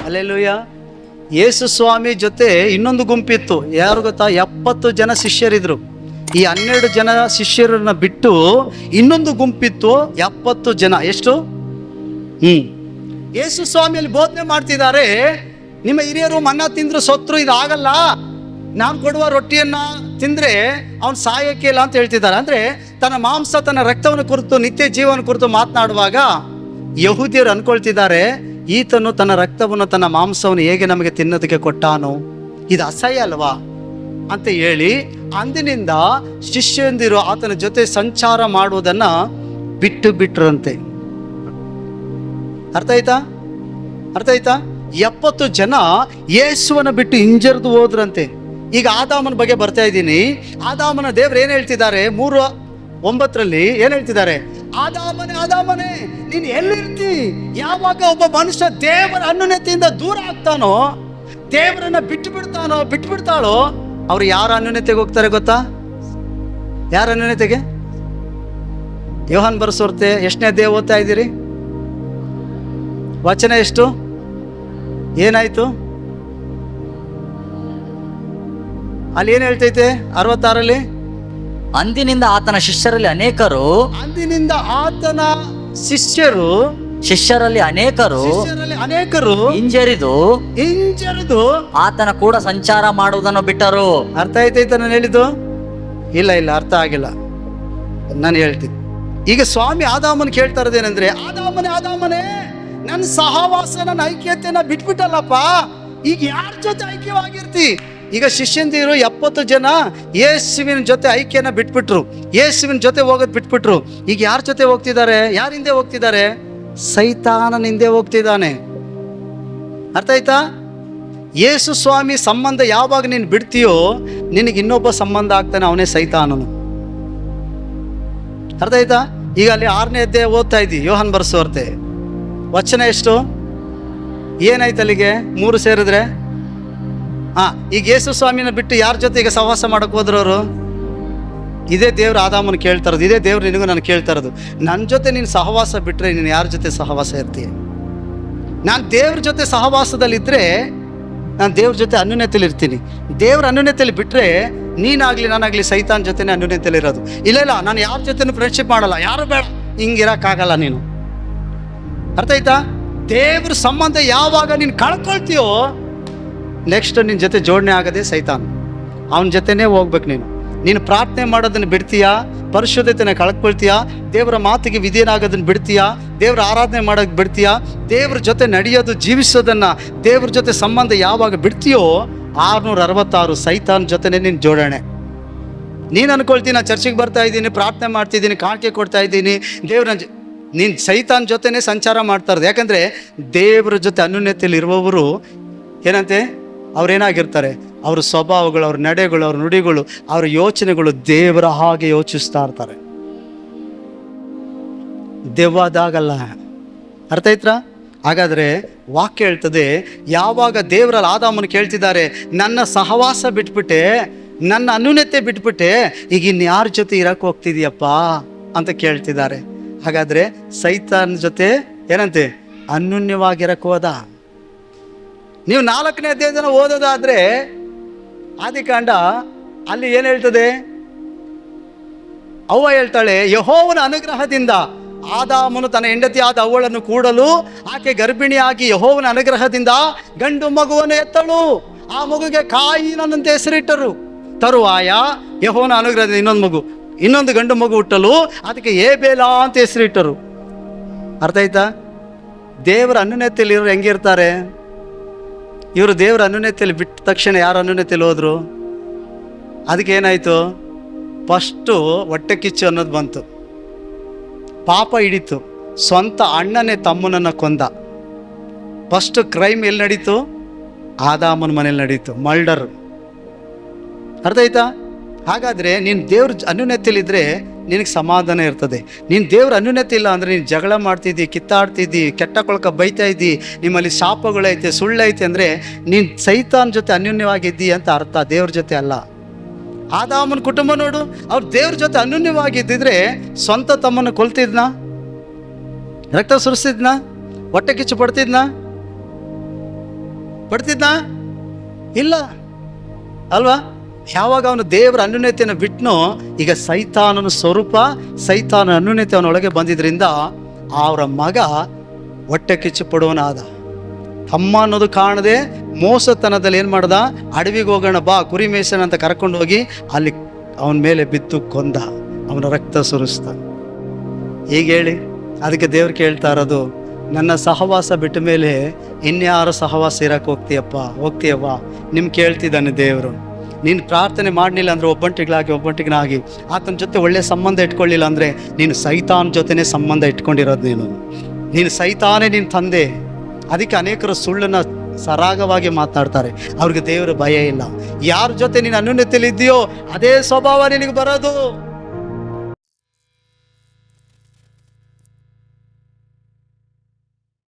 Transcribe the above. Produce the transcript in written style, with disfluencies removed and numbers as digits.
Hallelujah. ಯೇಸು ಸ್ವಾಮಿ ಜೊತೆ ಇನ್ನೊಂದು ಗುಂಪಿತ್ತು. ಯಾರು ಗೊತ್ತಾ? 70 ಜನ ಶಿಷ್ಯರಿದ್ರು. ಈ 12 ಜನ ಶಿಷ್ಯರನ್ನ ಬಿಟ್ಟು ಇನ್ನೊಂದು ಗುಂಪಿತ್ತು, 70 ಜನ. ಎಷ್ಟು? ಯೇಸು ಸ್ವಾಮಿಯಲ್ಲಿ ಬೋಧನೆ ಮಾಡ್ತಿದ್ದಾರೆ. ನಿಮ್ಮ ಹಿರಿಯರು ಮನ್ನ ತಿಂದ್ರು ಸೊತ್ರು, ಇದಾಗಲ್ಲ, ನಾನು ಕೊಡುವ ರೊಟ್ಟಿಯನ್ನ ತಿಂದ್ರೆ ಅವ್ನು ಸಾಯಕ್ಕೆ ಇಲ್ಲ ಅಂತ ಹೇಳ್ತಿದ್ದಾರೆ. ಅಂದ್ರೆ ತನ್ನ ಮಾಂಸ, ತನ್ನ ರಕ್ತವನ್ನು ಕುರಿತು, ನಿತ್ಯ ಜೀವನ ಕುರಿತು ಮಾತನಾಡುವಾಗ ಯಹೂದ್ಯರು ಅನ್ಕೊಳ್ತಿದ್ದಾರೆ, ಈತನು ತನ್ನ ರಕ್ತವನ್ನು, ತನ್ನ ಮಾಂಸವನ್ನು ಹೇಗೆ ನಮಗೆ ತಿನ್ನೋದಕ್ಕೆ ಕೊಟ್ಟಾನು? ಇದು ಅಸಹ್ಯ ಅಲ್ವಾ ಅಂತ ಹೇಳಿ ಅಂದಿನಿಂದ ಶಿಷ್ಯಂದಿರು ಆತನ ಜೊತೆ ಸಂಚಾರ ಮಾಡುವುದನ್ನ ಬಿಟ್ಟು ಬಿಟ್ರಂತೆ. ಅರ್ಥ ಆಯ್ತಾ? 70 ಜನ ಯೇಸುವನ್ನ ಬಿಟ್ಟು ಹಿಂಜರಿದು ಹೋದ್ರಂತೆ. ಈಗ ಆದಾಮನ ಬಗ್ಗೆ ಬರ್ತಾ ಇದ್ದೀನಿ. ಆದಾಮನ ದೇವ್ರು ಏನ್ ಹೇಳ್ತಿದ್ದಾರೆ? 3:9 ಏನ್ ಹೇಳ್ತಿದ್ದಾರೆ? ಆದಾಮನೇ ನೀನು ಎಲ್ಲಿರ್ತಿ? ಯಾವಾಗ ಒಬ್ಬ ಮನುಷ್ಯ ದೇವರ ಅನ್ಯೋನ್ಯತೆಯಿಂದ ದೂರ ಆಗ್ತಾನೋ, ದೇವರನ್ನ ಬಿಟ್ಬಿಡ್ತಾಳೋ, ಅವ್ರು ಯಾರ ಅನ್ಯೋನ್ಯತೆಗೆ ಹೋಗ್ತಾರೆ ಗೊತ್ತಾ? ಯಾರ ಅನ್ಯೋನ್ಯತೆಗೆ? ಯೋಹಾನ್ ಬರೆಸೋರ್ತೆ ಎಷ್ಟನೇ ಅಧ್ಯಾಯ ಓದ್ತಾ ಇದ್ದೀರಿ? ವಚನ ಎಷ್ಟು? ಏನಾಯ್ತು ಅಲ್ಲಿ? ಏನ್ ಹೇಳ್ತೈತೆ 66? ಅಂದಿನಿಂದ ಆತನ ಶಿಷ್ಯರಲ್ಲಿ ಅನೇಕರು ಹಿಂಜರಿದು ಆತನ ಕೂಡ ಸಂಚಾರ ಮಾಡುವುದನ್ನು ಬಿಟ್ಟರು. ಅರ್ಥ ಆಯ್ತೈತ ನಾನು ಹೇಳಿದ್ದು? ಇಲ್ಲ ಅರ್ಥ ಆಗಿಲ್ಲ, ನಾನು ಹೇಳ್ತೀನಿ. ಈಗ ಸ್ವಾಮಿ ಆದಾಮನ್ ಕೇಳ್ತಾ ಇರೋದೇನೆಂದ್ರೆ, ಆದಾಮನೇ ನನ್ನ ಸಹವಾಸ, ನನ್ನ ಐಕ್ಯತೆನ ಬಿಟ್ಬಿಟ್ಟಲ್ಲಪ್ಪ, ಈಗ ಯಾರ ಜೊತೆ ಐಕ್ಯವಾಗಿರ್ತಿ? ಈಗ ಶಿಷ್ಯಂದಿರು 70 ಜನ ಯೇಸುವಿನ ಜೊತೆ ಐಕ್ಯನ ಬಿಟ್ಬಿಟ್ರು, ಯೇಸುವಿನ ಜೊತೆ ಹೋಗೋದು ಬಿಟ್ಬಿಟ್ರು. ಈಗ ಯಾರ ಜೊತೆ ಹೋಗ್ತಿದ್ದಾರೆ? ಯಾರ ಹಿಂದೆ ಹೋಗ್ತಿದ್ದಾರೆ? ಸೈತಾನನ ಹಿಂದೆ ಹೋಗ್ತಿದ್ದಾನೆ. ಅರ್ಥ ಆಯ್ತಾ? ಯೇಸು ಸ್ವಾಮಿ ಸಂಬಂಧ ಯಾವಾಗ ನೀನು ಬಿಡ್ತೀಯೋ, ನಿನಗೆ ಇನ್ನೊಬ್ಬ ಸಂಬಂಧ ಆಗ್ತಾನೆ, ಅವನೇ ಸೈತಾನನು. ಅರ್ಥ ಆಯ್ತಾ? ಈಗ ಅಲ್ಲಿ 6ನೇ ಅಧ್ಯಾಯ ಓದ್ತಾ ಇದ್ದಿ, ಯೋಹಾನ್ ಬರೆಸೋರ್ತೆ ವಚನ ಎಷ್ಟು? ಏನಾಯ್ತು ಅಲ್ಲಿಗೆ? 3 ಸೇರಿದ್ರೆ ಈಗ ಯೇಸು ಸ್ವಾಮಿನ ಬಿಟ್ಟು ಯಾರ ಜೊತೆ ಈಗ ಸಹವಾಸ ಮಾಡಕ್ ಹೋದ್ರು ಅವರು? ಇದೇ ದೇವ್ರು ಆದಾಮನ ಕೇಳ್ತಾ ಇರೋದು, ಇದೇ ದೇವ್ರು ನಿನಗೂ ನಾನು ಕೇಳ್ತಾ ಇರೋದು. ನನ್ನ ಜೊತೆ ನೀನು ಸಹವಾಸ ಬಿಟ್ರೆ ನೀನು ಯಾರ ಜೊತೆ ಸಹವಾಸ ಇರ್ತೀಯ? ನಾನು ದೇವ್ರ ಜೊತೆ ಸಹವಾಸದಲ್ಲಿದ್ದರೆ ನಾನು ದೇವ್ರ ಜೊತೆ ಅನ್ಯೋನ್ಯತೆಯಲ್ಲಿ ಇರ್ತೀನಿ. ದೇವ್ರ ಅನ್ಯೋನ್ಯತೆಯಲ್ಲಿ ಬಿಟ್ಟರೆ ನೀನಾಗಲಿ ನಾನಾಗಲಿ ಸೈತಾನ್ ಜೊತೆನೇ ಅನ್ಯೋನ್ಯತೆಯಲ್ಲಿ ಇರೋದು. ಇಲ್ಲ ನಾನು ಯಾರ ಜೊತೆನೂ ಫ್ರೆಂಡ್ಶಿಪ್ ಮಾಡಲ್ಲ, ಯಾರು ಬೇಡ, ಹಿಂಗಿರೋಕ್ಕಾಗಲ್ಲ ನೀನು. ಅರ್ಥ ಆಯ್ತಾ? ದೇವ್ರ ಸಂಬಂಧ ಯಾವಾಗ ನೀನು ಕಳ್ಕೊಳ್ತೀಯೋ, ನೆಕ್ಸ್ಟ್ ನಿನ್ನ ಜೊತೆ ಜೋಡಣೆ ಆಗದೆ ಸೈತಾನ್, ಅವನ ಜೊತೆನೇ ಹೋಗ್ಬೇಕು. ನೀನು ಪ್ರಾರ್ಥನೆ ಮಾಡೋದನ್ನು ಬಿಡ್ತೀಯಾ? ಪರಿಶುದ್ಧತೆನ ಕಳ್ಕೊಳ್ತೀಯಾ? ದೇವರ ಮಾತಿಗೆ ವಿಧೇಯನಾಗೋದನ್ನು ಬಿಡ್ತೀಯಾ? ದೇವರ ಆರಾಧನೆ ಮಾಡೋಕ್ಕೆ ಬಿಡ್ತೀಯಾ? ದೇವ್ರ ಜೊತೆ ನಡೆಯೋದು, ಜೀವಿಸೋದನ್ನು, ದೇವ್ರ ಜೊತೆ ಸಂಬಂಧ ಯಾವಾಗ ಬಿಡ್ತೀಯೋ, 666 ಸೈತಾನ್ ಜೊತೆನೇ ನಿನ್ನ ಜೋಡಣೆ. ನೀನು ಅನ್ಕೊಳ್ತೀನಿ ನಾನು ಚರ್ಚಿಗೆ ಬರ್ತಾ ಇದ್ದೀನಿ, ಪ್ರಾರ್ಥನೆ ಮಾಡ್ತಿದ್ದೀನಿ, ಕಾಣಿಕೆ ಕೊಡ್ತಾ ಇದ್ದೀನಿ, ನೀನು ಸೈತಾನ್ ಜೊತೆನೇ ಸಂಚಾರ ಮಾಡ್ತಾ ಇರೋದು. ಯಾಕಂದರೆ ದೇವ್ರ ಜೊತೆ ಅನ್ಯೋನ್ಯತೆಯಲ್ಲಿ ಇರುವವರು ಏನಂತೆ? ಅವ್ರೇನಾಗಿರ್ತಾರೆ? ಅವ್ರ ಸ್ವಭಾವಗಳು, ಅವ್ರ ನಡೆಗಳು, ಅವ್ರ ನುಡಿಗಳು, ಅವ್ರ ಯೋಚನೆಗಳು ದೇವರ ಹಾಗೆ ಯೋಚಿಸ್ತಾ ಇರ್ತಾರೆ. ದೆವ್ವದಾಗಲ್ಲ. ಅರ್ಥ ಆಯ್ತಾ? ಹಾಗಾದರೆ ವಾಕ್ಯ ಹೇಳ್ತದೆ, ಯಾವಾಗ ದೇವರಲ್ಲಿ ಆದಾಮನ ಕೇಳ್ತಿದ್ದಾರೆ, ನನ್ನ ಸಹವಾಸ ಬಿಟ್ಬಿಟ್ಟೆ, ನನ್ನ ಅನ್ಯೋನ್ಯತೆ ಬಿಟ್ಬಿಟ್ಟೆ, ಈಗ ಇನ್ಯಾರ ಜೊತೆ ಇರಕ್ಕೆ ಹೋಗ್ತಿದ್ಯಪ್ಪ ಅಂತ ಕೇಳ್ತಿದ್ದಾರೆ. ಹಾಗಾದರೆ ಸೈತಾನ್ ಜೊತೆ ಏನಂತೆ? ಅನ್ಯೋನ್ಯವಾಗಿರಕ್ಕೆ ಹೋದ. ನೀವು 4ನೇ ಅಧ್ಯಾಯನ ಓದೋದಾದ್ರೆ ಆದಿಕಾಂಡ, ಅಲ್ಲಿ ಏನು ಹೇಳ್ತದೆ? ಅವ್ವ ಹೇಳ್ತಾಳೆ, ಯೆಹೋವನ ಅನುಗ್ರಹದಿಂದ ಆದಾಮನು ತನ್ನ ಹೆಂಡತಿಯಾದ ಅವ್ವಳನ್ನು ಕೂಡಲು ಆಕೆ ಗರ್ಭಿಣಿಯಾಗಿ ಯೆಹೋವನ ಅನುಗ್ರಹದಿಂದ ಗಂಡು ಮಗುವನ್ನು ಎತ್ತಳು. ಆ ಮಗುಗೆ ಕಾಯಿನಂತೆ ಹೆಸರಿಟ್ಟರು. ತರುವಾಯ ಯೆಹೋವನ ಅನುಗ್ರಹದಿಂದ ಇನ್ನೊಂದು ಗಂಡು ಮಗು ಹುಟ್ಟಲು ಅದಕ್ಕೆ ಏಬೇಲ ಅಂತ ಹೆಸರಿಟ್ಟರು. ಅರ್ಥ ಆಯ್ತಾ? ದೇವರ ಅನ್ಯೋನ್ಯತೆಯಲ್ಲಿ ಇರೋರು ಹೆಂಗಿರ್ತಾರೆ? ಇವರು ದೇವರ ಅನ್ಯೋನ್ಯತೆಯಲ್ಲಿ ಬಿಟ್ಟ ತಕ್ಷಣ ಯಾರು ಅನ್ಯೋನ್ಯತೆಯಲ್ಲಿ ಹೋದ್ರು? ಅದಕ್ಕೆ ಏನಾಯಿತು? ಫಸ್ಟು ಹೊಟ್ಟೆ ಕಿಚ್ಚು ಅನ್ನೋದು ಬಂತು, ಪಾಪ ಹಿಡಿತು, ಸ್ವಂತ ಅಣ್ಣನೇ ತಮ್ಮನನ್ನು ಕೊಂದ. ಫಸ್ಟ್ ಕ್ರೈಮ್ ಎಲ್ಲಿ ನಡೀತು? ಆದಾಮನ ಮನೇಲಿ ನಡೀತು, ಮರ್ಡರ್. ಅರ್ಥ ಆಯ್ತಾ? ಹಾಗಾದರೆ ನೀನು ದೇವ್ರ ಅನ್ಯೋನ್ಯತೆಯಲ್ಲಿದ್ದರೆ ನಿನಗೆ ಸಮಾಧಾನ ಇರ್ತದೆ. ನೀನು ದೇವ್ರ ಅನ್ಯೋನ್ಯತೆ ಇಲ್ಲ ಅಂದರೆ ನೀನು ಜಗಳ ಮಾಡ್ತಿದ್ದಿ, ಕಿತ್ತಾಡ್ತಿದ್ದಿ, ಕೆಟ್ಟ ಕೊಳಕ ಬೈತಾ ಇದ್ದಿ, ನಿಮ್ಮಲ್ಲಿ ಶಾಪಗಳೈತೆ, ಸುಳ್ಳೈತೆ ಅಂದರೆ ನೀನು ಸೈತಾನ್ ಜೊತೆ ಅನ್ಯೋನ್ಯವಾಗಿದ್ದಿ ಅಂತ ಅರ್ಥ, ದೇವ್ರ ಜೊತೆ ಅಲ್ಲ. ಆದಾಮನ ಕುಟುಂಬ ನೋಡು, ಅವ್ರು ದೇವ್ರ ಜೊತೆ ಅನ್ಯೋನ್ಯವಾಗಿದ್ದಿದ್ರೆ ಸ್ವಂತ ತಮ್ಮನ್ನು ಕೊಲ್ತಿದ್ನ, ರಕ್ತ ಸುರಿಸಿದ್ನ, ಹೊಟ್ಟೆ ಕಿಚ್ಚು ಪಡ್ತಿದ್ನ? ಪಡ್ತಿದ್ನಾ? ಇಲ್ಲ ಅಲ್ವಾ? ಯಾವಾಗ ಅವನು ದೇವರ ಅನ್ಯೋನ್ಯತೆಯನ್ನು ಬಿಟ್ಟನೋ, ಈಗ ಸೈತಾನನ ಸ್ವರೂಪ, ಸೈತಾನ ಅನ್ಯೋನ್ಯತೆ ಅವನೊಳಗೆ ಬಂದಿದ್ರಿಂದ ಅವರ ಮಗ ಹೊಟ್ಟೆ ಕಿಚ್ಚು ಪಡುವನಾದ. ತಮ್ಮ ಅನ್ನೋದು ಕಾಣದೆ ಮೋಸತನದಲ್ಲಿ ಏನು ಮಾಡ್ದ, ಅಡವಿಗೆ ಹೋಗೋಣ ಬಾ ಕುರಿ ಮೇಯ್ಸೋಣ ಅಂತ ಕರ್ಕೊಂಡು ಹೋಗಿ ಅಲ್ಲಿ ಅವನ ಮೇಲೆ ಬಿದ್ದು ಕೊಂದ, ಅವನ ರಕ್ತ ಸುರಿಸ್ದ. ಹೀಗೆ ಹೇಳಿ ಅದಕ್ಕೆ ದೇವ್ರು ಕೇಳ್ತಾ ಇರೋದು, ನನ್ನ ಸಹವಾಸ ಬಿಟ್ಟ ಮೇಲೆ ಇನ್ಯಾರ ಸಹವಾಸ ಇರಕ್ಕೆ ಹೋಗ್ತೀಯವ್ವ? ನಿಮ್ಗೆ ಕೇಳ್ತಿದ್ದಾನೆ ದೇವರು. ನೀನು ಪ್ರಾರ್ಥನೆ ಮಾಡಲಿಲ್ಲ ಅಂದರೆ ಒಬ್ಬಂಟಿಗಳಾಗಿ ಆತನ ಜೊತೆ ಒಳ್ಳೆಯ ಸಂಬಂಧ ಇಟ್ಕೊಳ್ಳಿಲ್ಲ ಅಂದರೆ ನೀನು ಸೈತಾನ್ ಜೊತೆನೇ ಸಂಬಂಧ ಇಟ್ಕೊಂಡಿರೋದು. ನೀನು ಸೈತಾನೇ ನಿನ್ನ ತಂದೆ. ಅದಕ್ಕೆ ಅನೇಕರು ಸುಳ್ಳನ್ನು ಸರಾಗವಾಗಿ ಮಾತನಾಡ್ತಾರೆ, ಅವ್ರಿಗೆ ದೇವರ ಭಯ ಇಲ್ಲ. ಯಾರ ಜೊತೆ ನೀನು ಅನ್ಯೋನ್ಯತೆಯಲ್ಲಿ ಇದೆಯೋ ಅದೇ ಸ್ವಭಾವ ನಿನಗೆ ಬರೋದು.